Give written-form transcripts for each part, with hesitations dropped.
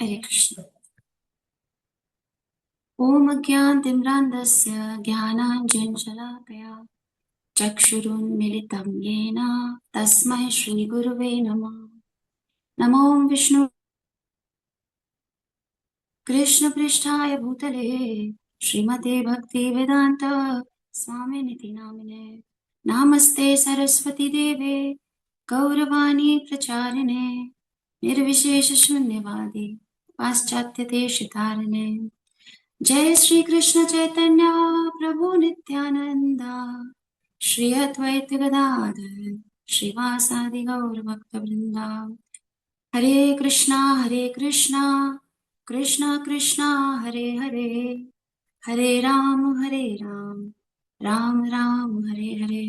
हरे कृष्ण। ओम अज्ञानतिमिरान्धस्य ज्ञानाञ्जनशलाकया चक्षुरुन्मिलितं येन तस्मै श्रीगुरुवे नमः। नमो विष्णु कृष्णपृष्ठाय भूतले श्रीमते भक्तिवेदान्त स्वामिनिति नामिने। नमस्ते सरस्वती देवे गौरवाणी प्रचारिणे निर्विशेषशून्यवादी पाश्चात्यदेशतारिणे। जय श्री कृष्ण चैतन्य प्रभु नित्यानंद श्री अद्वैत गदाधर श्रीवासादि गौर भक्त वृंदा। हरे कृष्णा कृष्णा कृष्णा हरे हरे हरे राम राम राम हरे हरे।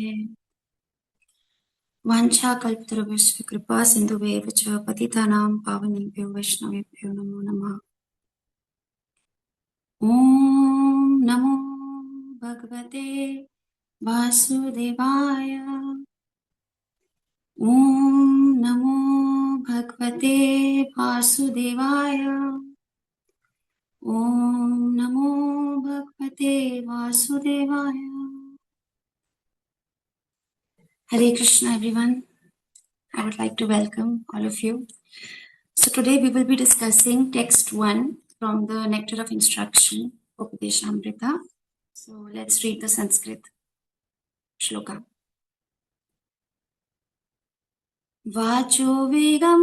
वाञ्छाकल्पतरुभ्यश्च कृपा सिन्धुभ्येव च पतितानां पावनेभ्यो वैष्णवेभ्यो नमो नमः। ॐ नमो भगवते वासुदेवाय। ॐ नमो भगवते वासुदेवाय। ॐ नमो भगवते वासुदेवाय। Hare Krishna everyone. I would like to welcome all of you. So today we will be discussing text 1 from the Nectar of Instruction, Upadeshamrita. So let's read the Sanskrit shloka. वाचो वेगं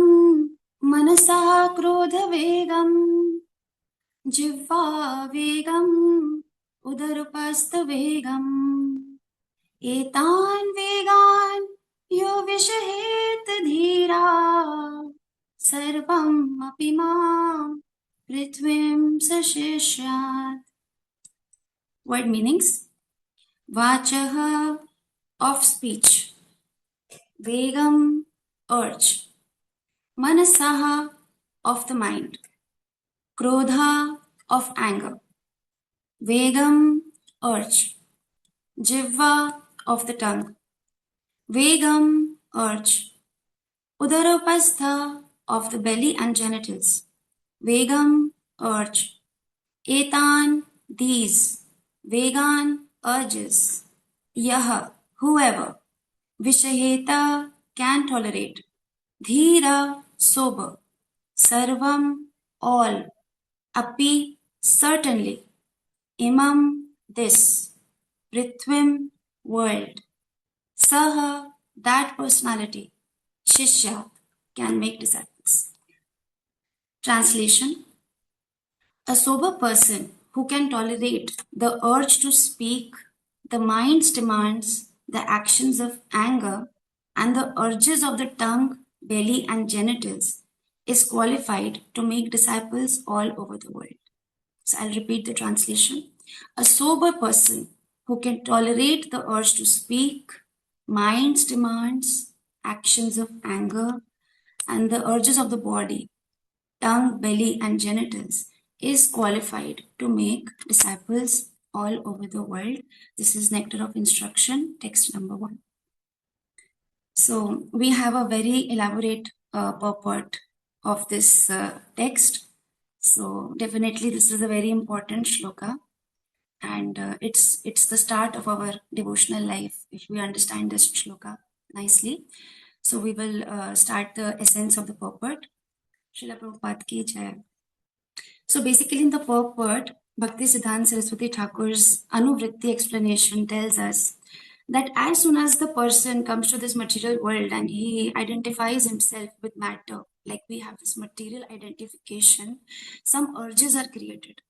मनसा क्रोधवेगं जिह्वा वेगं उदरपस्तवेगं एतान् वेगान् यो विषहेत धीरा सर्वं अपि मां पृथ्वीं सशिष्यात्. Word meanings: Vachah, of speech, Vegam, urge, Manasaha, of the mind, Krodha, of anger, Vegam, urge, Jivva, of the tongue, Vegam, urge, Udarapastha, of the belly and genitals, Vegam, urge, Etan, these, Vegan, urges, Yaha, whoever, Vishaheta, can tolerate, Dhira, sober, Sarvam, all, Api, certainly, Imam, this, Prithvim, world, Saha, that personality, Shishya, can make disciples. Translation: a sober person who can tolerate the urge to speak, the mind's demands, the actions of anger, and the urges of the tongue, belly, and genitals is qualified to make disciples all over the world. So I'll repeat the translation. A sober person who can tolerate the urge to speak, mind's demands, actions of anger, and the urges of the body, tongue, belly, and genitals is qualified to make disciples all over the world. This is Nectar of Instruction, text number 1. So we have a very elaborate purport of this text. So definitely this is a very important shloka, and it's the start of our devotional life if we understand this shloka nicely. So we will start the essence of the purport. Srila Prabhupada ki jai. So basically in the purport, Bhakti Siddhanta Saraswati Thakur's Anuvritti explanation tells us that as soon as the person comes to this material world and he identifies himself with matter, like we have this material identification, some urges are created,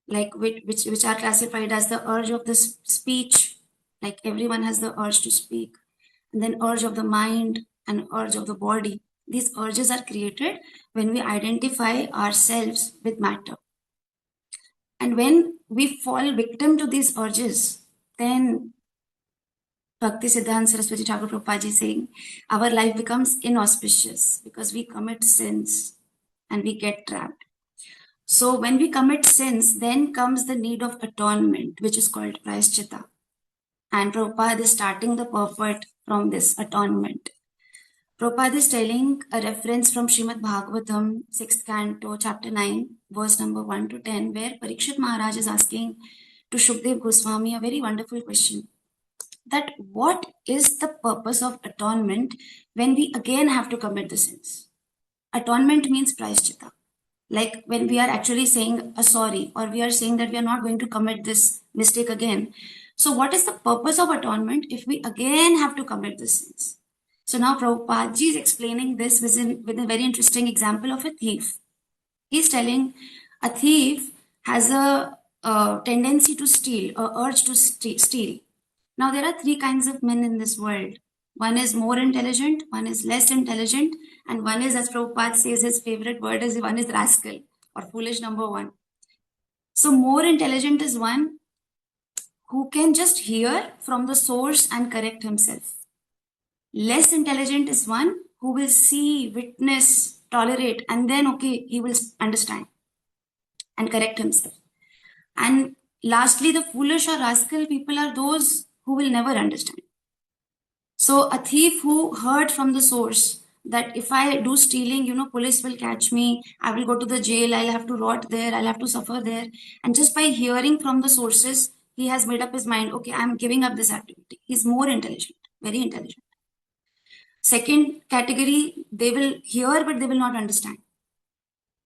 like which are classified as the urge of the speech, like everyone has the urge to speak, and then urge of the mind and urge of the body. These urges are created when we identify ourselves with matter. And when we fall victim to these urges, then Bhakti Siddhanta Saraswati Thakur Prabhupada is saying our life becomes inauspicious because we commit sins and we get trapped. So when we commit sins, then comes the need of atonement, which is called Prayaschitta. And Prabhupada is starting the purport from this atonement. Prabhupada is telling a reference from Srimad Bhagavatam, 6th canto, chapter 9, verse number 1 to 10, where Parikshit Maharaj is asking to Shukdev Goswami a very wonderful question. That what is the purpose of atonement when we again have to commit the sins? Atonement means prayashchitta. Like when we are actually saying a sorry, or we are saying that we are not going to commit this mistake again. So what is the purpose of atonement if we again have to commit the sins? So now Prabhupada ji is explaining this with a very interesting example of a thief. He's telling a thief has a tendency to steal, a urge to steal. Now there are three kinds of men in this world. One is more intelligent, one is less intelligent, and one is, as Prabhupada says, his favorite word is one is rascal or foolish number one. So more intelligent is one who can just hear from the source and correct himself. Less intelligent is one who will see, witness, tolerate, and then okay, he will understand and correct himself. And lastly, the foolish or rascal people are those who will never understand. So a thief who heard from the source that if I do stealing, police will catch me, I will go to the jail, I'll have to rot there, I'll have to suffer there. And just by hearing from the sources, he has made up his mind, okay, I'm giving up this activity. He's more intelligent, very intelligent. Second category, they will hear, but they will not understand.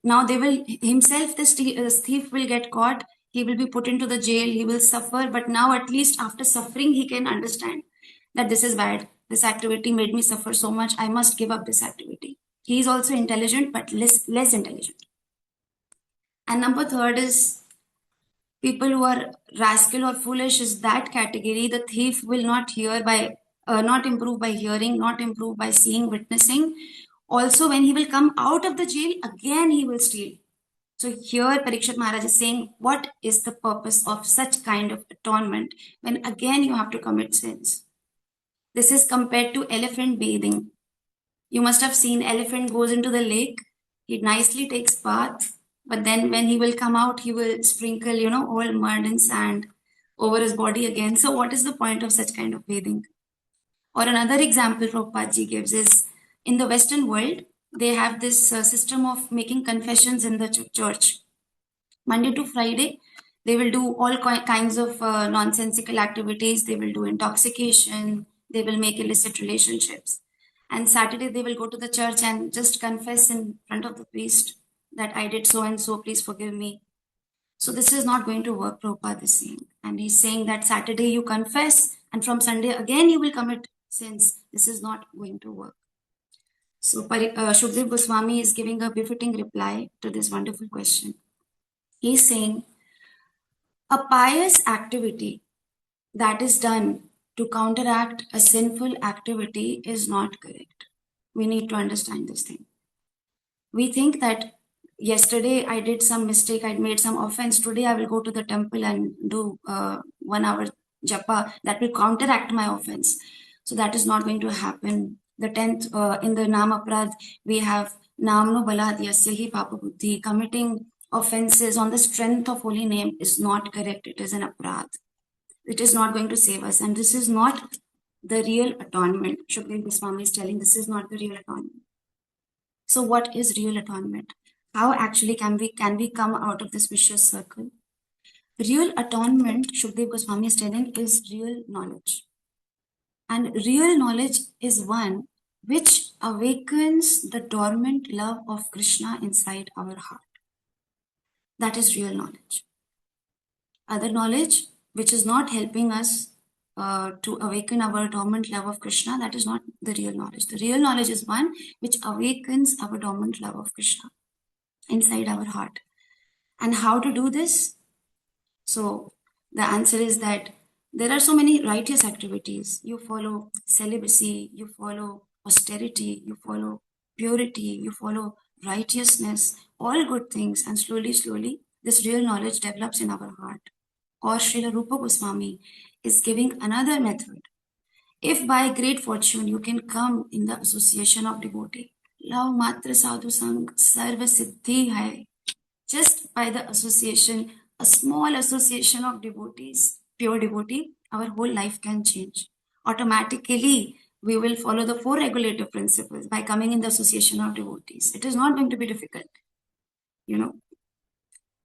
Now they will himself, this thief will get caught, he will be put into the jail, he will suffer, but now at least after suffering, he can understand that this is bad. This activity made me suffer so much. I must give up this activity. He is also intelligent, but less intelligent. And number third is people who are rascal or foolish is that category. The thief will not hear by, not improve by hearing, not improve by seeing, witnessing. Also, when he will come out of the jail, again he will steal. So here Parikshit Maharaj is saying, what is the purpose of such kind of atonement when again you have to commit sins? This is compared to elephant bathing. You must have seen elephant goes into the lake, he nicely takes bath, but then when he will come out, he will sprinkle, all mud and sand over his body again. So what is the point of such kind of bathing? Or another example Prabhupada ji gives is, in the Western world, they have this system of making confessions in the church. Monday to Friday, they will do all kinds of nonsensical activities. They will do intoxication. They will make illicit relationships. And Saturday, they will go to the church and just confess in front of the priest that I did so and so, please forgive me. So this is not going to work, Prabhupada is saying. And he's saying that Saturday you confess and from Sunday again you will commit sins. This is not going to work. So Shukdev Goswami is giving a befitting reply to this wonderful question. He's saying, a pious activity that is done to counteract a sinful activity is not correct. We need to understand this thing. We think that yesterday I did some mistake, I made some offense. Today I will go to the temple and do 1 hour japa that will counteract my offense. So that is not going to happen. The 10th in the Nam Aprad, we have Namno Balad Yasyahi Papa Buddhi. Committing offenses on the strength of holy name is not correct. It is an aprad. It is not going to save us. And this is not the real atonement. Shukdev Goswami is telling this is not the real atonement. So what is real atonement? How actually can we come out of this vicious circle? Real atonement, Shukdev Goswami is telling, is real knowledge. And real knowledge is one which awakens the dormant love of Krishna inside our heart. That is real knowledge. Other knowledge, which is not helping us to awaken our dormant love of Krishna, that is not the real knowledge. The real knowledge is one which awakens our dormant love of Krishna inside our heart. And how to do this? So the answer is that there are so many righteous activities. You follow celibacy, you follow austerity, you follow purity, you follow righteousness, all good things. And slowly, this real knowledge develops in our heart. Or Srila Rupa Goswami is giving another method. If by great fortune you can come in the association of devotee, love matra sadhu sang sarva siddhi hai. Just by the association, a small association of devotees, pure devotee, our whole life can change. Automatically, we will follow the 4 regulative principles by coming in the association of devotees. It is not going to be difficult, you know.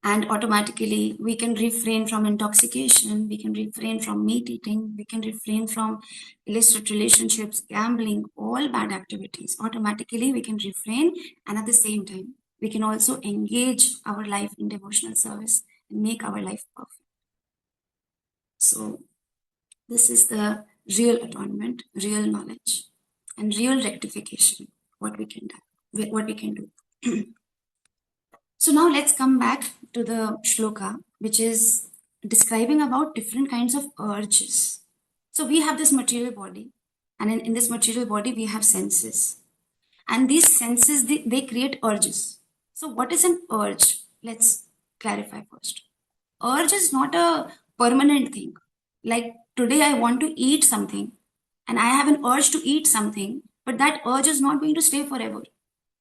And automatically we can refrain from intoxication, we can refrain from meat eating, we can refrain from illicit relationships, gambling, all bad activities. Automatically we can refrain, and at the same time we can also engage our life in devotional service and make our life perfect. So this is the real atonement, real knowledge, and real rectification, what we can do. So now let's come back to the shloka, which is describing about different kinds of urges. So we have this material body, and in this material body we have senses. And these senses, they create urges. So what is an urge? Let's clarify first. Urge is not a permanent thing. Like today I want to eat something, and I have an urge to eat something, but that urge is not going to stay forever.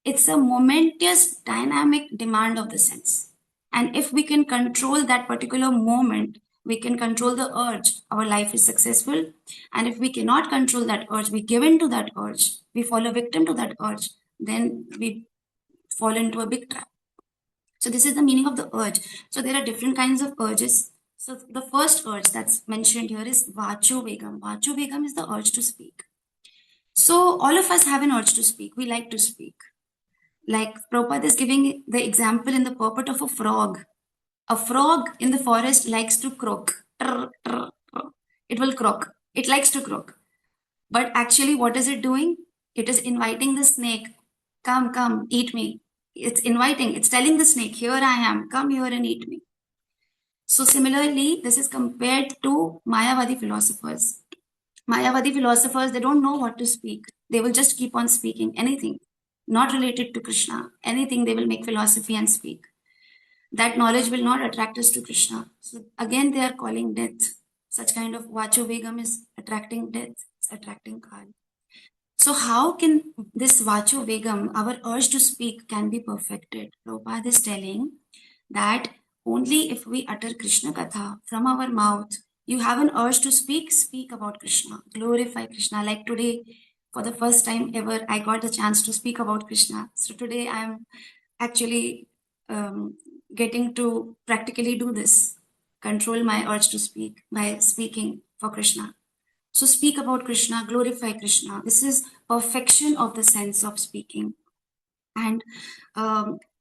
It's a momentous dynamic demand of the sense. And if we can control that particular moment, we can control the urge, our life is successful. And if we cannot control that urge, we give in to that urge, we fall a victim to that urge, then we fall into a big trap. So this is the meaning of the urge. So there are different kinds of urges. So the first urge that's mentioned here is vacho vegam. Vacho vegam is the urge to speak. So all of us have an urge to speak. We like to speak. Like Prabhupada is giving the example in the purport of a frog. A frog in the forest likes to croak. Trr, trr, trr. It will croak. It likes to croak. But actually, what is it doing? It is inviting the snake, come, come, eat me. It's inviting, it's telling the snake, here I am, come here and eat me. So similarly, this is compared to Mayavadi philosophers. Mayavadi philosophers, they don't know what to speak. They will just keep on speaking anything not related to Krishna. Anything they will make philosophy and speak. That knowledge will not attract us to Krishna. So again, they are calling death. Such kind of vacho vegam is attracting death, it's attracting Kal. So how can this vacho vegam, our urge to speak, can be perfected? Prabhupada is telling that only if we utter Krishna Katha from our mouth, you have an urge to speak, speak about Krishna, glorify Krishna. Like today, for the first time ever, I got the chance to speak about Krishna. So today I am actually getting to practically do this, control my urge to speak by speaking for Krishna. So speak about Krishna, glorify Krishna. This is perfection of the sense of speaking. And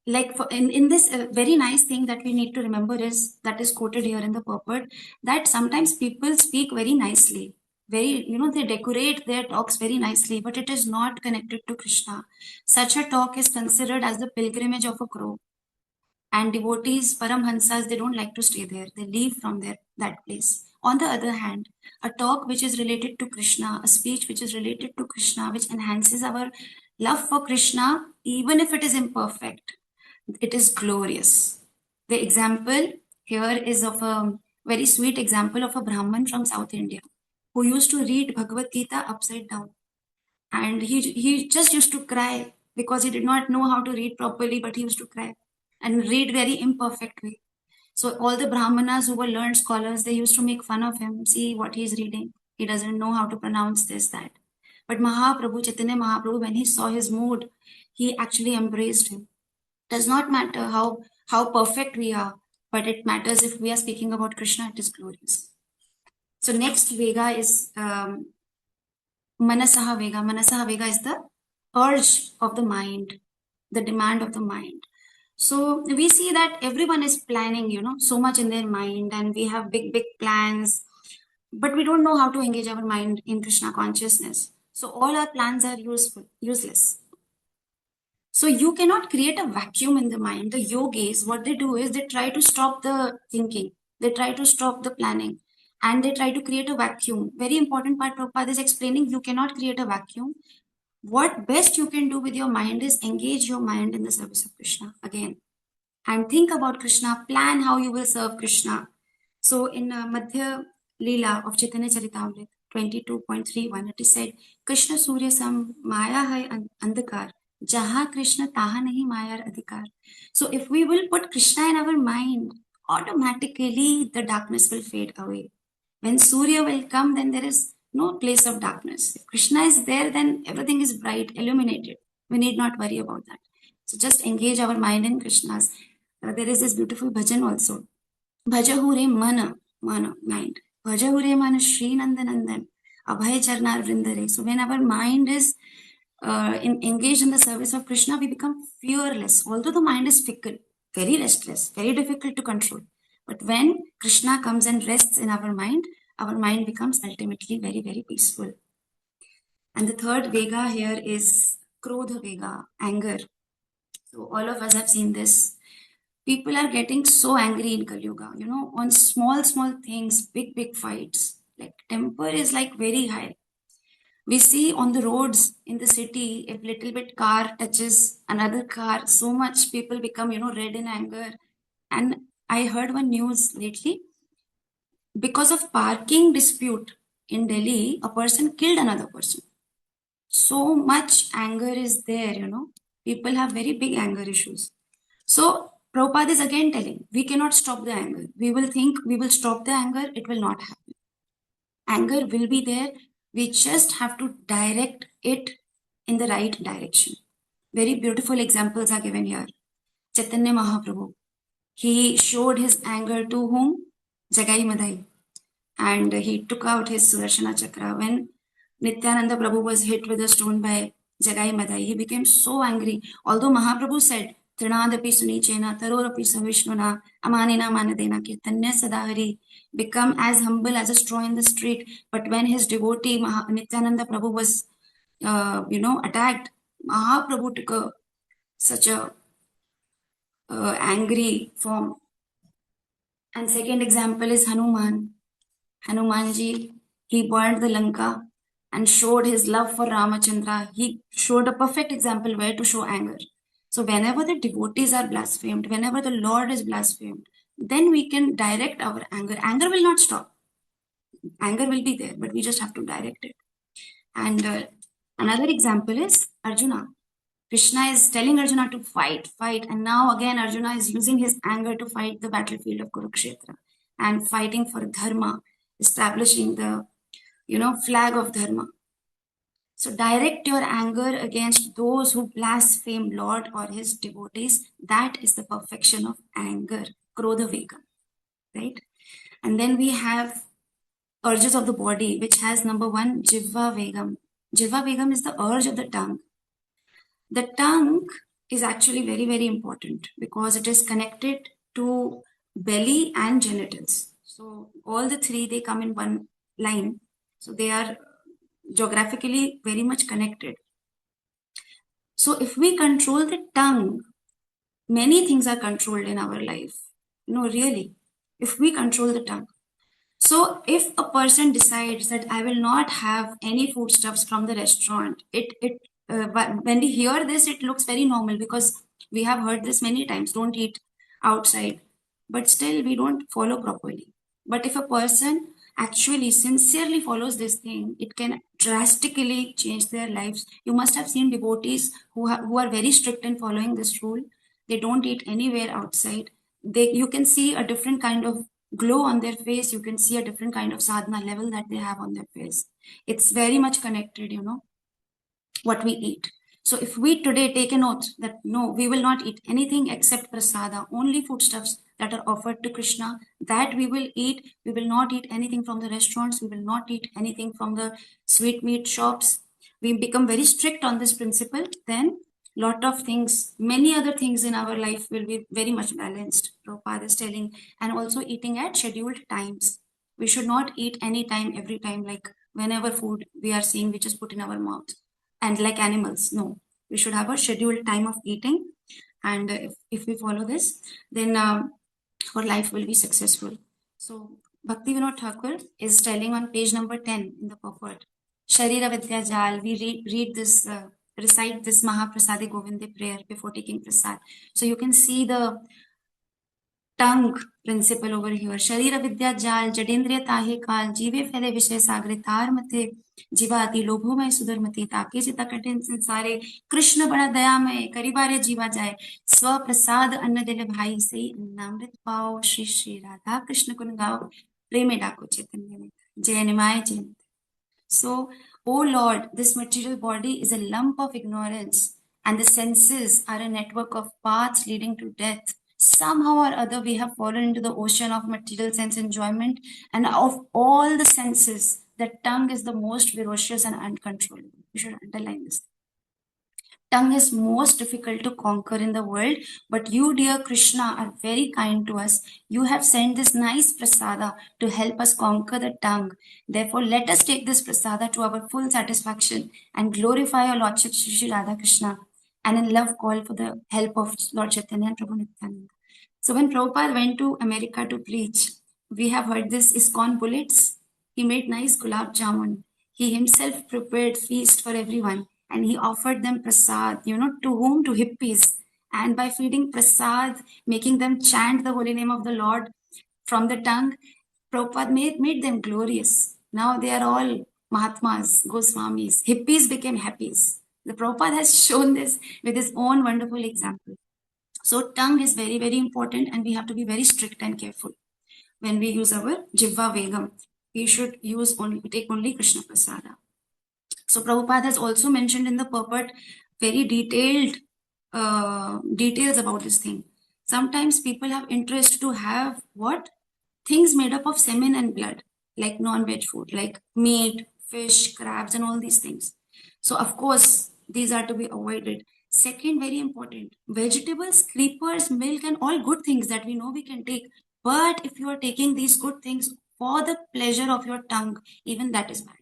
like in this very nice thing that we need to remember is that is quoted here in the purport, that sometimes people speak very nicely, very, they decorate their talks very nicely, but it is not connected to Krishna. Such a talk is considered as the pilgrimage of a crow. And devotees, Paramhansas, they don't like to stay there. They leave from that place. On the other hand, a talk which is related to Krishna, a speech which is related to Krishna, which enhances our love for Krishna, even if it is imperfect, it is glorious. The example here is of a very sweet example of a Brahman from South India who used to read Bhagavad Gita upside down. And he just used to cry because he did not know how to read properly, but he used to cry and read very imperfect way. So all the Brahmanas who were learned scholars, they used to make fun of him. See what he's reading. He doesn't know how to pronounce this, that. But Mahaprabhu, Chaitanya Mahaprabhu, when he saw his mood, he actually embraced him. Does not matter how perfect we are, but it matters if we are speaking about Krishna, it is glorious. So next Vega is Manasaha Vega. Manasaha Vega is the urge of the mind, the demand of the mind. So we see that everyone is planning, so much in their mind, and we have big, big plans, but we don't know how to engage our mind in Krishna consciousness. So all our plans are useless. So you cannot create a vacuum in the mind. The yogis, what they do is they try to stop the thinking. They try to stop the planning. And they try to create a vacuum. Very important part Prabhupada is explaining, you cannot create a vacuum. What best you can do with your mind is engage your mind in the service of Krishna again. And think about Krishna, plan how you will serve Krishna. So in Madhya Leela of Chaitanya Charitamrita 22.31, it is said, Krishna Surya Sam Maya hai Andhakar, Jaha Krishna Taha nahi Mayar Adhikar. So if we will put Krishna in our mind, automatically the darkness will fade away. When Surya will come, then there is no place of darkness. If Krishna is there, then everything is bright, illuminated. We need not worry about that. So just engage our mind in Krishna's. There is this beautiful bhajan also. Bhajahure mana, mind. Bhajahure mana Shri Nandanandan. Abhay Charnar Vrindare. So when our mind is engaged in the service of Krishna, we become fearless. Although the mind is fickle, very restless, very difficult to control. But when Krishna comes and rests in our mind becomes ultimately very, very peaceful. And the third Vega here is Krodha Vega, anger. So all of us have seen this. People are getting so angry in Kali Yuga, on small, small things, big, big fights. Like temper is like very high. We see on the roads in the city, if little bit car touches another car, so much people become, red in anger. And I heard one news lately, because of parking dispute in Delhi, a person killed another person. So much anger is there, People have very big anger issues. So Prabhupada is again telling, we cannot stop the anger. We will think we will stop the anger, it will not happen. Anger will be there. We just have to direct it in the right direction. Very beautiful examples are given here. Chaitanya Mahaprabhu, he showed his anger to whom? Jagai Madai. And he took out his Sudarshana Chakra. When Nityananda Prabhu was hit with a stone by Jagai Madai, he became so angry. Although Mahaprabhu said, Trinadapi Sunichena, Tarorapi Savishnuna, Amanina Manadena, Kirtanya Sadahari, become as humble as a straw in the street. But when his devotee Nityananda Prabhu was, attacked, Mahaprabhu took such a angry form. And second example is Hanuman. Hanumanji, he burned the Lanka and showed his love for Ramachandra. He showed a perfect example where to show anger. So whenever the devotees are blasphemed, whenever the Lord is blasphemed, then we can direct our anger. Anger will not stop. Anger will be there, but we just have to direct it. And another example is Arjuna. Krishna is telling Arjuna to fight, and now again Arjuna is using his anger to fight the battlefield of Kurukshetra and fighting for dharma, establishing the flag of dharma. So direct your anger against those who blaspheme Lord or his devotees. That is the perfection of anger, Krodha Vega, right? And then we have urges of the body, which has number one, Jivva Vegam. Jivva Vegam is the urge of the tongue. The tongue is actually very, very important because it is connected to belly and genitals. So all the three, they come in one line. So they are geographically very much connected. So if we control the tongue, many things are controlled in our life. Really, if we control the tongue. So if a person decides that I will not have any foodstuffs from the restaurant, when we hear this, it looks very normal because we have heard this many times, don't eat outside, but still we don't follow properly. But if a person actually sincerely follows this thing, it can drastically change their lives. You must have seen devotees who are very strict in following this rule. They don't eat anywhere outside. You can see a different kind of glow on their face. You can see a different kind of sadhana level that they have on their face. It's very much connected, what we eat. So if we today take an oath that no, we will not eat anything except prasada, only foodstuffs that are offered to Krishna, that we will eat. We will not eat anything from the restaurants. We will not eat anything from the sweet meat shops. We become very strict on this principle, then lot of things, many other things in our life will be very much balanced. Prabhupada is telling, and also eating at scheduled times. We should not eat any time, every time, like whenever food we are seeing, we just put in our mouth and like animals. No, we should have a scheduled time of eating. And if we follow this, then our life will be successful. So Bhakti Vinod Thakur is telling on page number 10 in the purport, Sharira Vidya Jal, we read this, recite this Mahaprasade Govinde prayer before taking prasad. So you can see the tongue principle over here. Sharira Vidya Jal, Jadendriya Tahe Kal, Jive Fele Vishay Sagre Tar Mate, जीवाति लोभोमय सुधरमती ताके चिता कठिन संसारे कृष्ण बड़ा दयामय करीबारे जीवा जाए स्व प्रसाद अन्न दिले भाई से अन्नामृत पाओ श्री श्री राधा कृष्ण गुण गाओ प्रेमे डाको चैतन्य में जय निमाय जय So, oh Lord, this material body is a lump of ignorance, and the senses are a network of paths leading to death. Somehow or other, we have fallen into the ocean of material sense enjoyment, and of all the senses, the tongue is the most ferocious and uncontrollable. You should underline this. Tongue is most difficult to conquer in the world, but you, dear Krishna, are very kind to us. You have sent this nice prasada to help us conquer the tongue. Therefore, let us take this prasada to our full satisfaction and glorify our Lordship Shri Shri Radha Krishna, and in love call for the help of Lord Chaitanya and Prabhu Nityananda. So when Prabhupada went to America to preach, we have heard this ISKCON bullets. He made nice gulab jamun. He himself prepared feast for everyone, and he offered them prasad, to whom? To hippies. And by feeding prasad, making them chant the holy name of the Lord from the tongue, Prabhupada made them glorious. Now they are all Mahatmas, Goswamis. Hippies became happies. The Prabhupada has shown this with his own wonderful example. So tongue is very, very important, and we have to be very strict and careful when we use our Jivva Vegam. We should take only Krishna Prasada. So Prabhupada has also mentioned in the purport very detailed details about this thing. Sometimes people have interest to have what? Things made up of semen and blood, like non-veg food, like meat, fish, crabs, and all these things. So of course, these are to be avoided. Second, very important, vegetables, creepers, milk, and all good things that we know we can take. But if you are taking these good things for the pleasure of your tongue, even that is bad.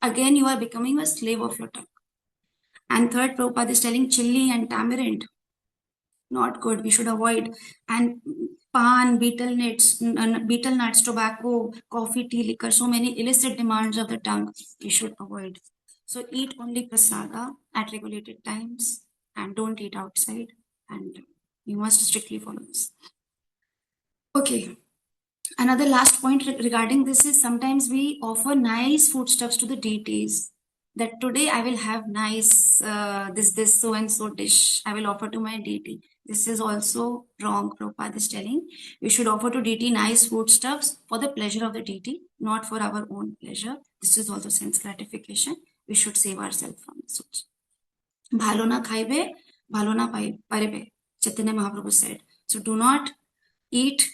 Again, you are becoming a slave of your tongue. And third, Prabhupada is telling chili and tamarind, not good. We should avoid. And pan, betel nuts, tobacco, coffee, tea, liquor, so many illicit demands of the tongue we should avoid. So eat only prasada at regulated times and don't eat outside. And you must strictly follow this. Okay. Another last point regarding this is sometimes we offer nice foodstuffs to the deities. That today I will have nice this so and so dish I will offer to my deity. This is also wrong. Prabhupada is telling we should offer to deity nice foodstuffs for the pleasure of the deity, not for our own pleasure. This is also sense gratification. We should save ourselves from this also. Bhalo na khaibe, bhalo na paribe. Chaitanya Mahaprabhu said. So do not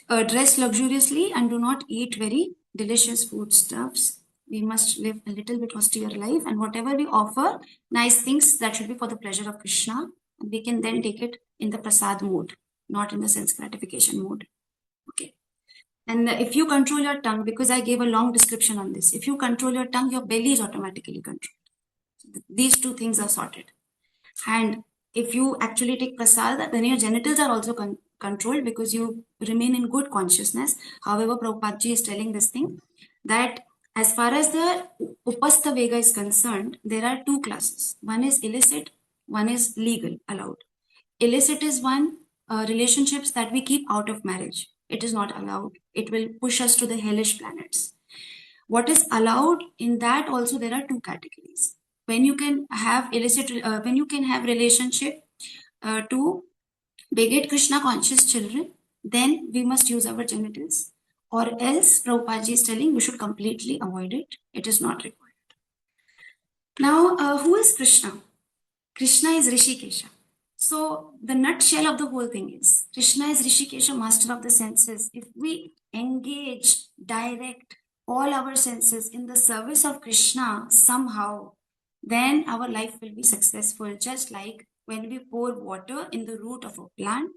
dress luxuriously and do not eat very delicious foodstuffs. We must live a little bit austere life, and whatever we offer, nice things, that should be for the pleasure of Krishna. And we can then take it in the prasad mode, not in the sense gratification mode. Okay. And if you control your tongue, because I gave a long description on this, if you control your tongue, your belly is automatically controlled. These two things are sorted. And if you actually take prasad, then your genitals are also controlled because you remain in good consciousness. However, Prabhupada is telling this thing that as far as the Upastha Vega is concerned, there are two classes. One is illicit, one is legal, allowed. Illicit is one, relationships that we keep out of marriage. It is not allowed. It will push us to the hellish planets. What is allowed in that also, there are two categories. When you can have when you can have relationship to beget Krishna conscious children, then we must use our genitals. Or else, Prabhupada is telling we should completely avoid it. It is not required. Now, who is Krishna? Krishna is Rishikesha. So, the nutshell of the whole thing is Krishna is Rishikesha, master of the senses. If we engage, direct all our senses in the service of Krishna somehow, then our life will be successful. Just like when we pour water in the root of a plant,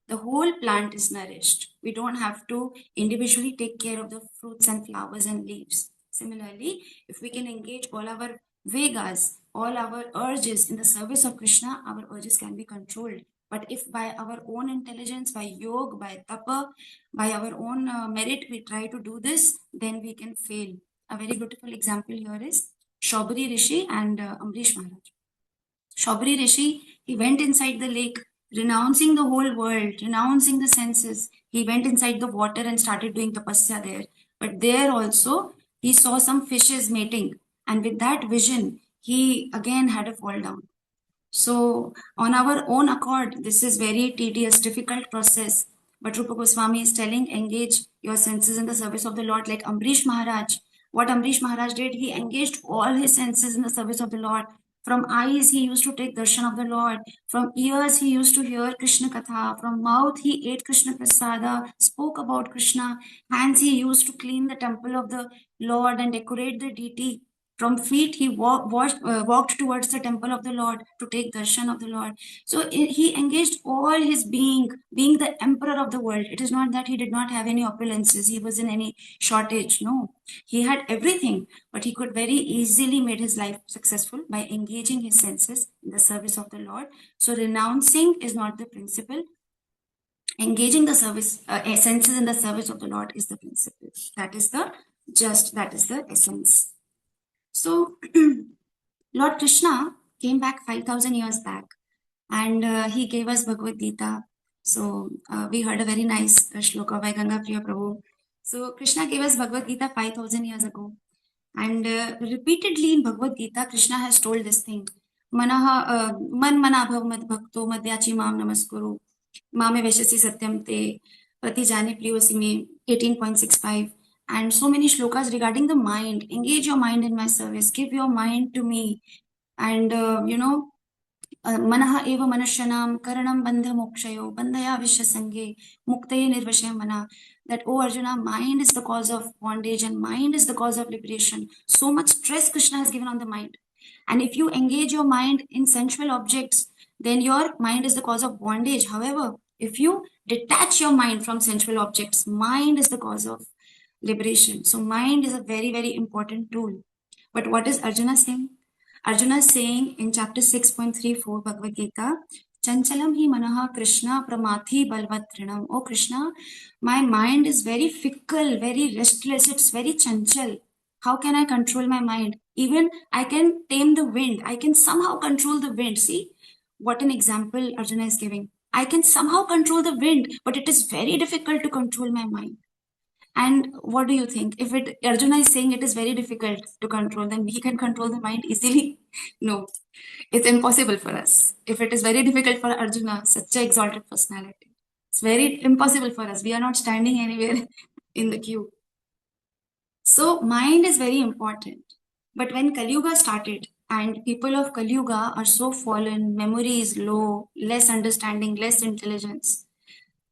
the whole plant is nourished. We don't have to individually take care of the fruits and flowers and leaves. Similarly, if we can engage all our Vegas, all our urges in the service of Krishna, our urges can be controlled. But if by our own intelligence, by yoga, by tapa, by our own merit, we try to do this, then we can fail. A very beautiful example here is Shaubri Rishi and Amrish Maharaj. Shaubri Rishi, he went inside the lake, renouncing the whole world, renouncing the senses. He went inside the water and started doing tapasya there. But there also, he saw some fishes mating. And with that vision, he again had a fall down. So, on our own accord, this is very tedious, difficult process. But Rupa Goswami is telling, engage your senses in the service of the Lord, like Amrish Maharaj. What Amrish Maharaj did, he engaged all his senses in the service of the Lord. From eyes, he used to take darshan of the Lord. From ears, he used to hear Krishna Katha. From mouth, he ate Krishna Prasada, spoke about Krishna. Hands, he used to clean the temple of the Lord and decorate the deity. From feet, he walked towards the temple of the Lord to take darshan of the Lord. So he engaged all his being the emperor of the world. It is not that he did not have any opulences, he was in any shortage. No, he had everything, but he could very easily made his life successful by engaging his senses in the service of the Lord. So renouncing is not the principle. Engaging the senses in the service of the Lord is the principle. That is the essence. So Lord Krishna came back 5,000 years back, and he gave us Bhagavad Gita. So we heard a very nice shloka by Ganga Priya Prabhu. So Krishna gave us Bhagavad Gita 5,000 years ago. And repeatedly in Bhagavad Gita, Krishna has told this thing. Manaha man manabhav mad bhakto madhyachi mam namaskuru. Mame veshasi satyam te pratijani priyosi me 18.65. And so many shlokas regarding the mind. Engage your mind in my service. Give your mind to me. And मनः एव मनुष्यनां करणं बन्धमोक्षयो बन्धया विश्वसंगे मुक्तये निर्वशय mana. That, oh Arjuna, mind is the cause of bondage and mind is the cause of liberation. So much stress Krishna has given on the mind. And if you engage your mind in sensual objects, then your mind is the cause of bondage. However, if you detach your mind from sensual objects, mind is the cause of liberation. So mind is a very, very important tool. But what is Arjuna saying? Arjuna is saying in chapter 6.34 Bhagavad Gita, Chanchalam hi manaha Krishna pramathi balvatrinam. Oh Krishna, my mind is very fickle, very restless, it's very chanchal. How can I control my mind? Even I can tame the wind. I can somehow control the wind. See what an example Arjuna is giving. I can somehow control the wind, but it is very difficult to control my mind. And what do you think? If Arjuna is saying it is very difficult to control, then we can control the mind easily? No, it's impossible for us. If it is very difficult for Arjuna, such an exalted personality, it's very impossible for us. We are not standing anywhere in the queue. So mind is very important. But when Kali Yuga started, and people of Kali Yuga are so fallen, memory is low, less understanding, less intelligence.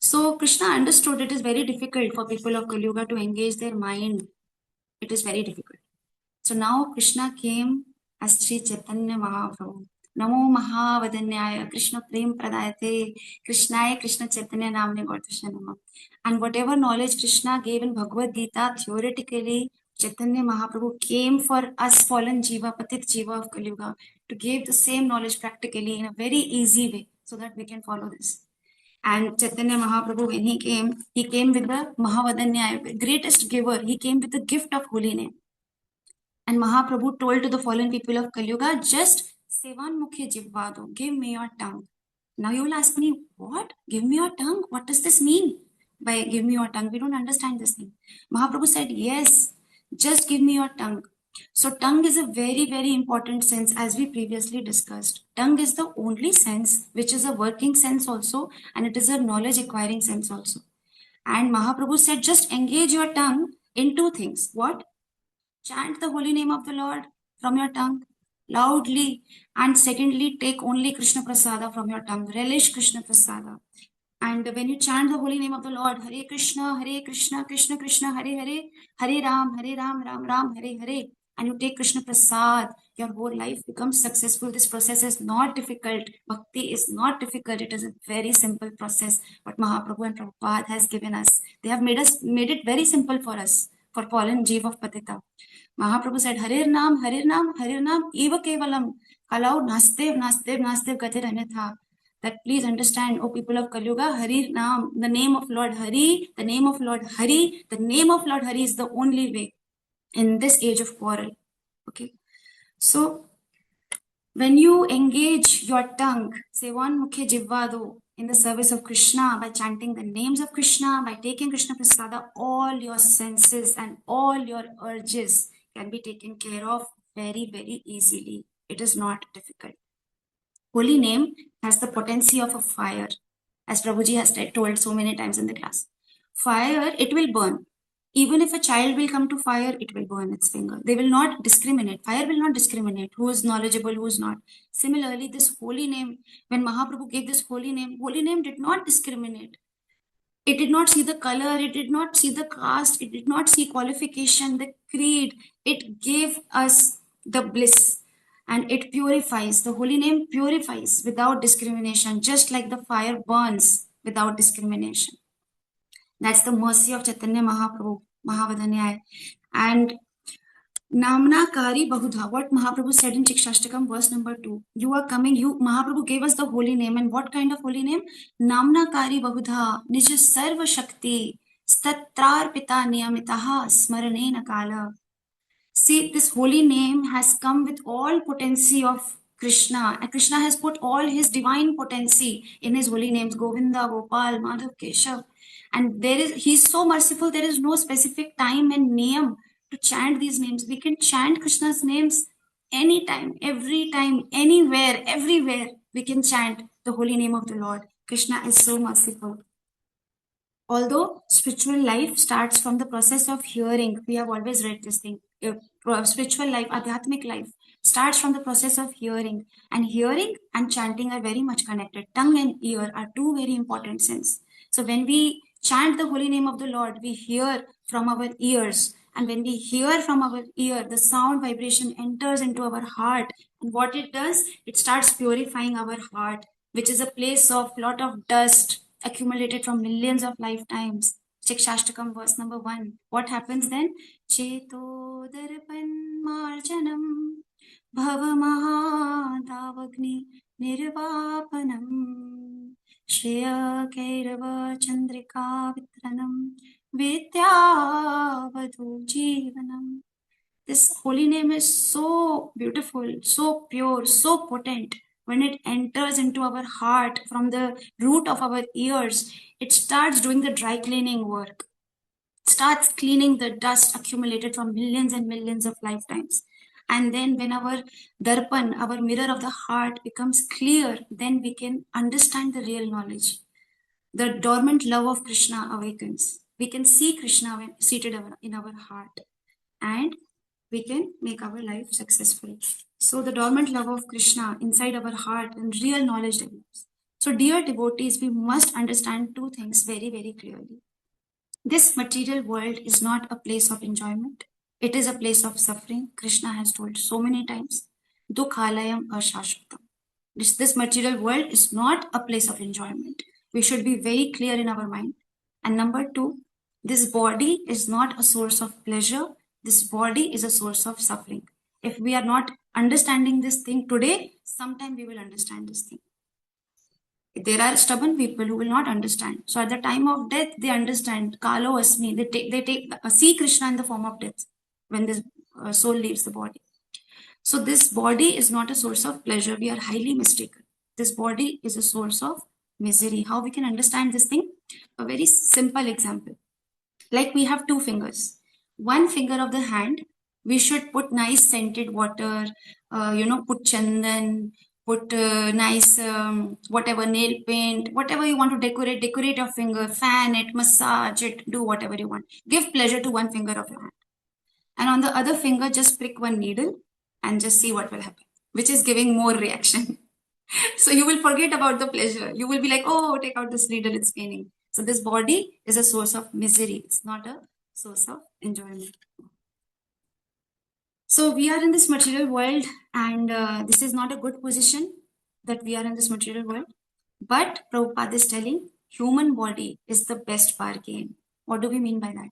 So Krishna understood it is very difficult for people of Kali Yuga to engage their mind. It is very difficult. So now Krishna came as Sri Chaitanya Mahaprabhu. Namo Mahavadanyaya Krishna Prem Pradayate Krishnaya Krishna Chaitanya Namne Gaurkrishna Nama. And whatever knowledge Krishna gave in Bhagavad Gita, theoretically, Chaitanya Mahaprabhu came for us fallen Jiva, Patit Jiva of Kali Yuga, to give the same knowledge practically in a very easy way so that we can follow this. And Chaitanya Mahaprabhu, when he came with the Mahavadanya, greatest giver. He came with the gift of holy name. And Mahaprabhu told to the fallen people of Kali Yuga, just Sevan Mukhe Jivvado, give me your tongue. Now you will ask me, what? Give me your tongue? What does this mean? By give me your tongue, we don't understand this thing. Mahaprabhu said, yes, just give me your tongue. So tongue is a very, very important sense as we previously discussed. Tongue is the only sense which is a working sense also, and it is a knowledge acquiring sense also. And Mahaprabhu said, just engage your tongue in two things. What? Chant the holy name of the Lord from your tongue loudly. And secondly, take only Krishna Prasada from your tongue. Relish Krishna Prasada. And when you chant the holy name of the Lord, Hare Krishna, Krishna Krishna, Hare Hare, Hare Ram, Ram Ram, Hare Hare, and you take Krishna Prasad, your whole life becomes successful. This process is not difficult. Bhakti is not difficult. It is a very simple process. What Mahaprabhu and Prabhupada has given us, they have made it very simple for us, for fallen Jeev of Patita. Mahaprabhu said, Harir Nam, Eva Kevalam, Kalau Nastev Gatir Anitha. That please understand, O people of Kali Yuga, Hari Nam, the name of Lord Hari, the name of Lord Hari, the name of Lord Hari is the only way in this age of quarrel. Okay. So when you engage your tongue, Sevan Mukhe Jivvado, in the service of Krishna, by chanting the names of Krishna, by taking Krishna Prasada, all your senses and all your urges can be taken care of very, very easily. It is not difficult. Holy name has the potency of a fire, as Prabhuji has told so many times in the class. Fire, it will burn. Even if a child will come to fire, it will burn its finger. They will not discriminate. Fire will not discriminate who is knowledgeable, who is not. Similarly, this holy name, when Mahaprabhu gave this holy name did not discriminate. It did not see the color, it did not see the caste, it did not see qualification, the creed. It gave us the bliss, and it purifies. The holy name purifies without discrimination, just like the fire burns without discrimination. That's the mercy of Chaitanya Mahaprabhu, Mahavadanyaya. And Namna Kari Bahudha, what Mahaprabhu said in Chikshashtakam, verse number 2. You are coming, Mahaprabhu gave us the holy name. And what kind of holy name? Namna Kari Bahudha, Nija Sarva Shakti, Statrar Pita Niyamitaha, Smarane Nakala. See, this holy name has come with all potency of Krishna. And Krishna has put all his divine potency in his holy names, Govinda, Gopal, Madhav, Keshav. And he's so merciful, there is no specific time and name to chant these names. We can chant Krishna's names anytime, every time, anywhere, everywhere. We can chant the holy name of the Lord. Krishna is so merciful. Although spiritual life starts from the process of hearing, we have always read this thing. Spiritual life, Adhyatmic life, starts from the process of hearing. And hearing and chanting are very much connected. Tongue and ear are two very important senses. So when we chant the holy name of the Lord, we hear from our ears. And when we hear from our ear, the sound vibration enters into our heart. And what it does, it starts purifying our heart, which is a place of lot of dust accumulated from millions of lifetimes. Shikshashtakam, verse number 1. What happens then? Cheto darpan marjanam bhavamahadavagni nirvapanam Shreya Kairava Chandrika Vitranam Vidyavadhu Jivanam. This holy name is so beautiful, so pure, so potent. When it enters into our heart from the root of our ears, it starts doing the dry cleaning work, starts cleaning the dust accumulated from millions and millions of lifetimes. And then when our darpan, our mirror of the heart becomes clear, then we can understand the real knowledge. The dormant love of Krishna awakens. We can see Krishna when seated in our heart, and we can make our life successful. So the dormant love of Krishna inside our heart and real knowledge develops. So dear devotees, we must understand two things very, very clearly. This material world is not a place of enjoyment. It is a place of suffering. Krishna has told so many times, Dukhalayam ashashvatam. This material world is not a place of enjoyment. We should be very clear in our mind. And number two, this body is not a source of pleasure. This body is a source of suffering. If we are not understanding this thing today, sometime we will understand this thing. There are stubborn people who will not understand. So at the time of death, they understand Kalo Asmi. They see Krishna in the form of death when the soul leaves the body. So this body is not a source of pleasure. We are highly mistaken. This body is a source of misery. How we can understand this thing? A very simple example. Like we have two fingers. One finger of the hand, we should put nice scented water, put chandan, put nice whatever nail paint, whatever you want to decorate your finger, fan it, massage it, do whatever you want. Give pleasure to one finger of your hand. And on the other finger, just prick one needle and just see what will happen, which is giving more reaction. So you will forget about the pleasure. You will be like, oh, take out this needle, it's paining. So this body is a source of misery. It's not a source of enjoyment. So we are in this material world, and this is not a good position that we are in this material world. But Prabhupada is telling human body is the best bargain. What do we mean by that?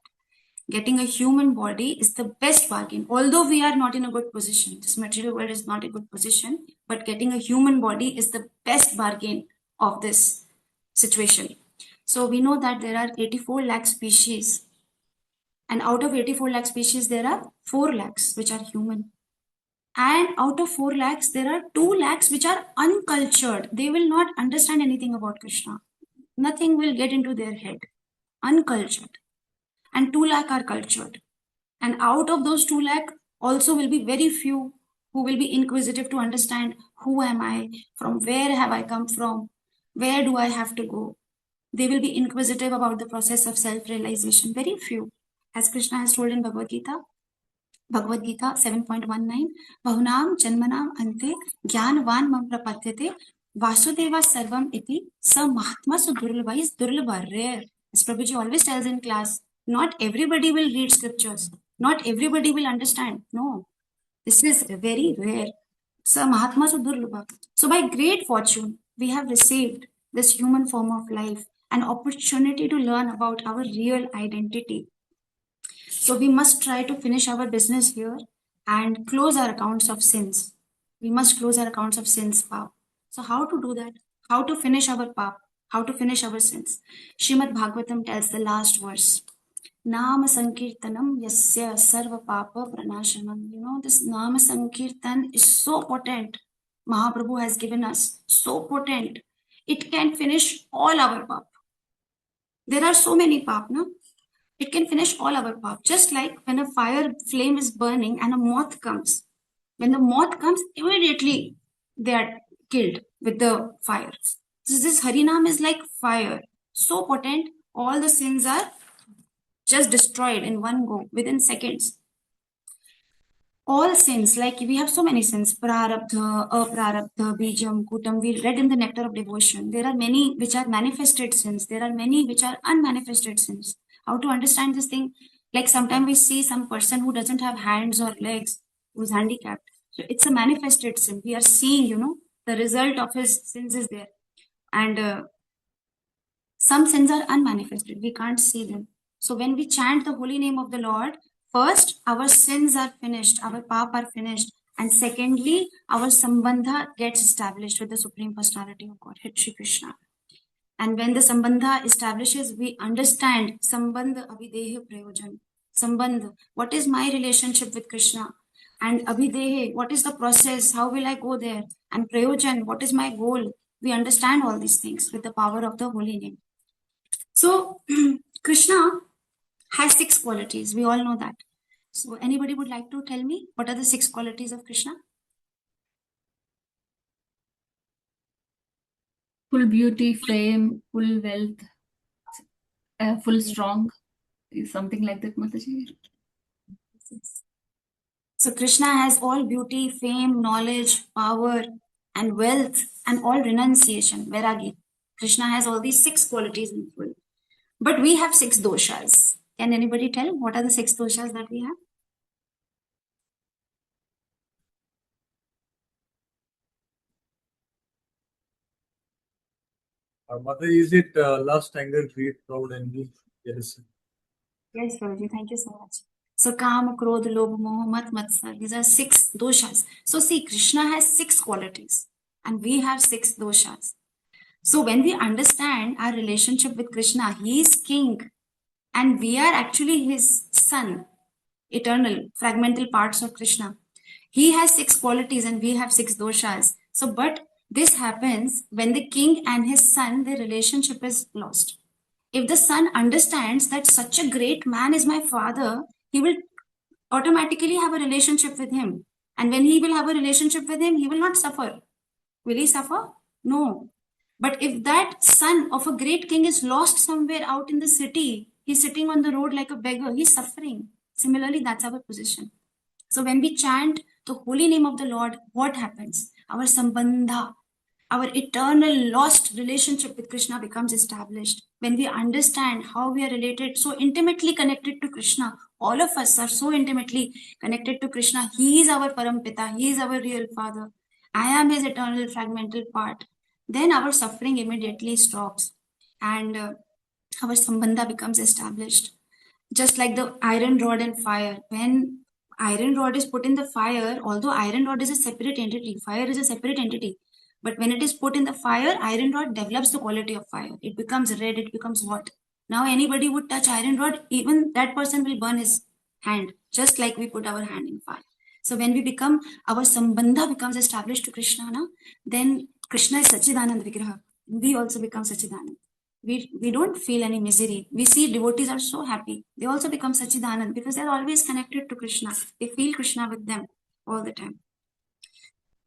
Getting a human body is the best bargain. Although we are not in a good position, this material world is not a good position, but getting a human body is the best bargain of this situation. So we know that there are 84 lakh species, and out of 84 lakh species, there are 4 lakhs which are human. And out of 4 lakhs, there are 2 lakhs which are uncultured. They will not understand anything about Krishna. Nothing will get into their head. Uncultured. And 2 lakh are cultured. And out of those 2 lakh, also will be very few who will be inquisitive to understand who am I, from where have I come from, where do I have to go. They will be inquisitive about the process of self-realization. Very few. As Krishna has told in Bhagavad Gita 7.19, Bahunam Janmanam Ante Jnanavan Mam Prapadyate Vasudeva Sarvam Iti Sa Mahatma Sudurlabha is Durlabha, rare. As Prabhuji always tells in class, not everybody will read scriptures, not everybody will understand. No, this is very rare. Sa Mahatma Sudurlabha. So by great fortune, we have received this human form of life, an opportunity to learn about our real identity. So we must try to finish our business here and close our accounts of sins. We must close our accounts of sins, Pap. So how to do that? How to finish our Pap? How to finish our sins? Srimad Bhagavatam tells the last verse. Nama Sankirtanam Yasya Sarva Papa Pranashanam. You know, this Nama Sankirtan is so potent. Mahaprabhu has given us so potent. It can finish all our Pap. There are so many Pap, no? It can finish all our pap. Just like when a fire flame is burning and a moth comes. When the moth comes, immediately they are killed with the fire. So this Harinam is like fire. So potent, all the sins are just destroyed in one go, within seconds. All sins, like we have so many sins, prarabdha, aprarabdha, bijam, kutam, we read in the Nectar of Devotion. There are many which are manifested sins. There are many which are unmanifested sins. How to understand this thing? Like sometimes we see some person who doesn't have hands or legs, who's handicapped. So it's a manifested sin. We are seeing, the result of his sins is there. And some sins are unmanifested. We can't see them. So when we chant the holy name of the Lord, first, our sins are finished, our pap are finished. And secondly, our sambandha gets established with the Supreme Personality of Godhead, Shri Krishna. And when the sambandha establishes, we understand sambandha abhideha prayojan. Sambandha, what is my relationship with Krishna? And abhideha, what is the process? How will I go there? And prayojan, what is my goal? We understand all these things with the power of the holy name. So Krishna has 6 qualities. We all know that. So anybody would like to tell me what are the 6 qualities of Krishna? Full beauty, fame, full wealth, full strong, is something like that, Mataji. So Krishna has all beauty, fame, knowledge, power, and wealth, and all renunciation, vairagi. Krishna has all these 6 qualities in full. But we have 6 doshas. Can anybody tell what are the 6 doshas that we have? Mother, is it lust, anger, greed, proud, envy, jealousy? Yes, Guruji, thank you so much. So Kama, Krodha, Lobha, Moha, Mat, Matsar, these are 6 doshas. So see, Krishna has 6 qualities and we have 6 doshas. So when we understand our relationship with Krishna, he is king and we are actually his son, eternal, fragmental parts of Krishna. He has 6 qualities and we have 6 doshas. So, but this happens when the king and his son, their relationship is lost. If the son understands that such a great man is my father, he will automatically have a relationship with him. And when he will have a relationship with him, he will not suffer. Will he suffer? No. But if that son of a great king is lost somewhere out in the city, he's sitting on the road like a beggar, he's suffering. Similarly, that's our position. So when we chant the holy name of the Lord, what happens? Our sambandha, our eternal lost relationship with Krishna becomes established. When we understand how we are related, so intimately connected to Krishna, all of us are so intimately connected to Krishna. He is our Parampita, He is our real Father. I am His eternal fragmental part. Then our suffering immediately stops and our sambandha becomes established. Just like the iron rod and fire. When iron rod is put in the fire, although iron rod is a separate entity, fire is a separate entity. But when it is put in the fire, iron rod develops the quality of fire. It becomes red, it becomes hot. Now anybody would touch iron rod, even that person will burn his hand, just like we put our hand in fire. So when we become, our sambandha becomes established to Krishna, then Krishna is Sachidanand Vigraha. We also become Sachidanand. We don't feel any misery. We see devotees are so happy. They also become Sachidanand because they're always connected to Krishna. They feel Krishna with them all the time.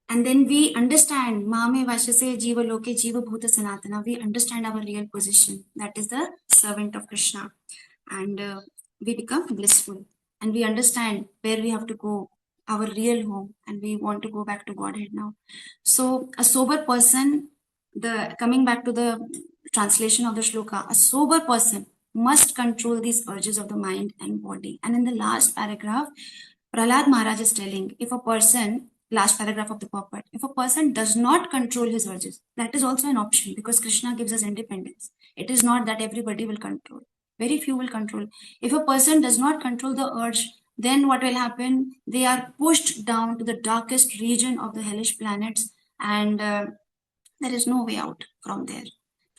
And then we understand Mame Vashase Jiva Loke Jiva Bhuta Sanatana. We understand our real position. That is the servant of Krishna. And we become blissful and we understand where we have to go, our real home, and we want to go back to Godhead now. So a sober person, coming back to the translation of the shloka, a sober person must control these urges of the mind and body. And in the last paragraph, Prahlad Maharaj is telling, if a person, last paragraph of the purport, if a person does not control his urges, that is also an option because Krishna gives us independence. It is not that everybody will control. Very few will control. If a person does not control the urge, then what will happen? They are pushed down to the darkest region of the hellish planets, and there is no way out from there.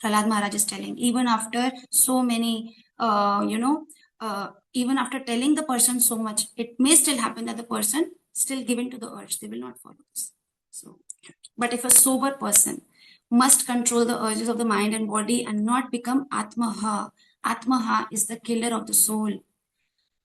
Prahlad Maharaj is telling, even after so many, even after telling the person so much, it may still happen that the person still given to the urge. They will not follow this. So, but if a sober person must control the urges of the mind and body and not become Atmaha. Atmaha is the killer of the soul.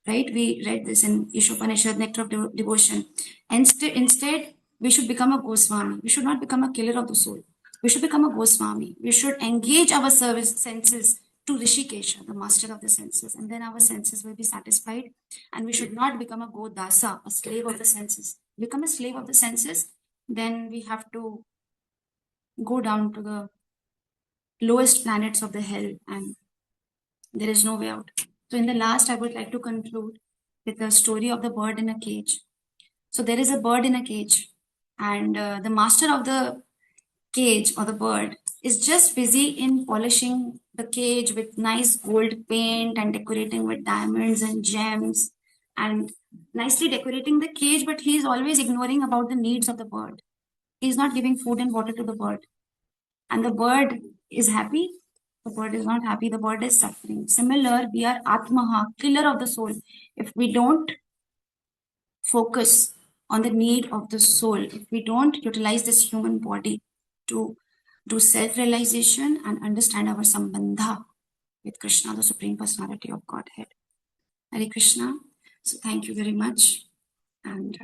Right? We read this in Ishopanishad, Nectar of Devotion. Instead, we should become a Goswami. We should not become a killer of the soul. We should become a Goswami. We should engage our senses to Rishikesha, the master of the senses, and then our senses will be satisfied. And we should not become a Godasa, a slave of the senses. Become a slave of the senses, then we have to go down to the lowest planets of the hell, and there is no way out. So in the last, I would like to conclude with the story of the bird in a cage. So there is a bird in a cage, and the master of the cage or the bird is just busy in polishing the cage with nice gold paint and decorating with diamonds and gems and nicely decorating the cage, but he is always ignoring about the needs of the bird. He is not giving food and water to the bird. And the bird is happy. The bird is not happy. The bird is suffering. Similar, we are Atmaha, killer of the soul. If we don't focus on the need of the soul, if we don't utilize this human body to do self-realization and understand our sambandha with Krishna, the Supreme Personality of Godhead. Hare Krishna. So thank you very much. And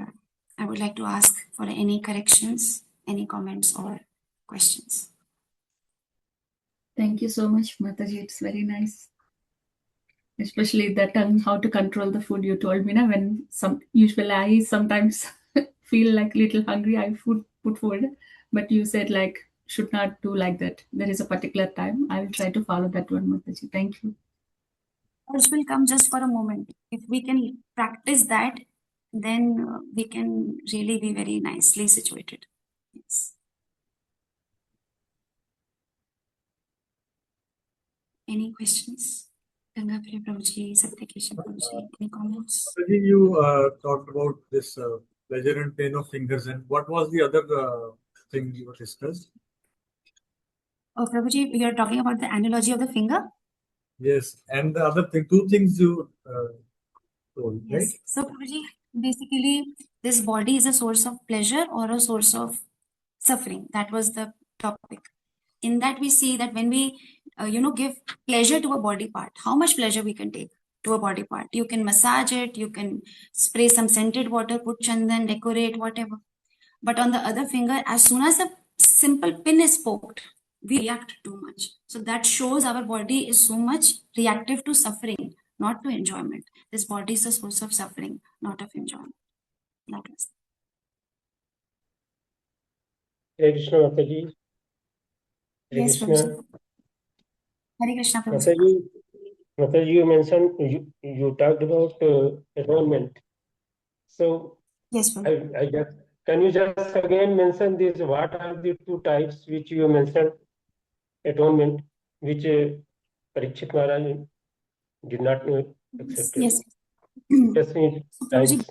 I would like to ask for any corrections, any comments or questions. Thank you so much, Mataji. It's very nice. Especially that how to control the food you told me. When usually I sometimes feel like little hungry, I put food. But you said like should not do like that. There is a particular time. I will try to follow that one, Mataji. Thank you. Urge will come just for a moment. If we can practice that, then we can really be very nicely situated. Yes. Any questions? Ganga Prabhuji, Satyakesha Prabhuji, any comments? You talked about this pleasure and pain of fingers, and what was the other thing you discussed? Oh, Prabhuji, you are talking about the analogy of the finger? Yes, and the other thing, two things you told, right? Yes. So, Prabhuji, basically, this body is a source of pleasure or a source of suffering. That was the topic. In that, we see that when we, give pleasure to a body part, how much pleasure we can take to a body part. You can massage it, you can spray some scented water, put chandan, decorate, whatever. But on the other finger, as soon as a simple pin is poked, we react too much. So that shows our body is so much reactive to suffering, not to enjoyment. This body is a source of suffering, not of enjoyment. That was. Hare Krishna, Mataji. Hare Yes, Krishna. Prabhuji. Hare Krishna, Prabhuji. Mataji, you mentioned, you talked about atonement. So, Yes, Prabhuji. I just, can you just again mention this? What are the two types which you mentioned? Atonement, which Parikshit Maharaj did not accept. Yes. Just need So, Prabhuji, times.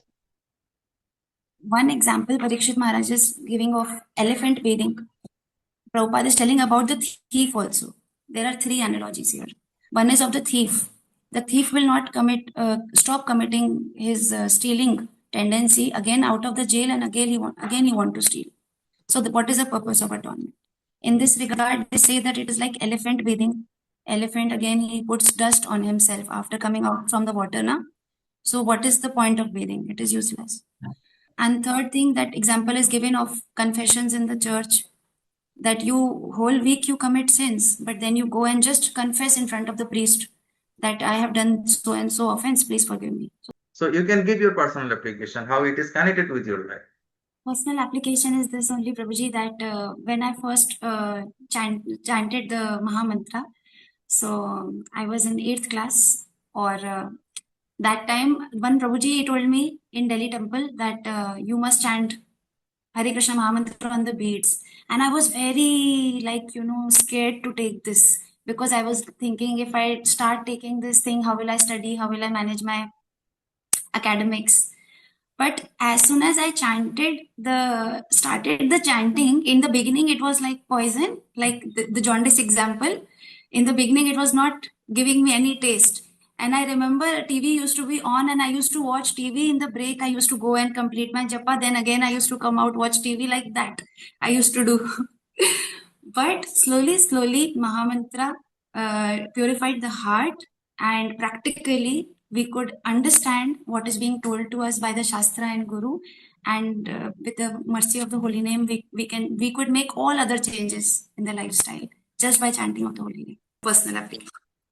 one example Parikshit Maharaj is giving of elephant bathing. Prabhupada is telling about the thief also. There are three analogies here. One is of the thief. The thief will not stop committing his stealing tendency again out of the jail, and again he want to steal. So what is the purpose of atonement? In this regard, they say that it is like elephant bathing. Elephant, again, he puts dust on himself after coming out from the water. So what is the point of bathing? It is useless. And third thing, that example is given of confessions in the church, that you whole week you commit sins, but then you go and just confess in front of the priest that I have done so and so offense, please forgive me. So you can give your personal application, how it is connected with your life. Personal application is this only, Prabhuji, that when I first chanted the Mahamantra, so I was in 8th class, or that time one Prabhuji told me in Delhi temple that you must chant Hare Krishna Mahamantra on the beads. And I was very, like, scared to take this, because I was thinking, if I start taking this thing, how will I study? How will I manage my academics? But as soon as I started the chanting, in the beginning, it was like poison, like the jaundice example. In the beginning, it was not giving me any taste. And I remember TV used to be on, and I used to watch TV in the break. I used to go and complete my japa. Then again, I used to come out, watch TV, like that. I used to do. But slowly, Mahamantra purified the heart, and practically we could understand what is being told to us by the Shastra and Guru. And with the mercy of the holy name, we could make all other changes in the lifestyle just by chanting of the holy name. Personal application.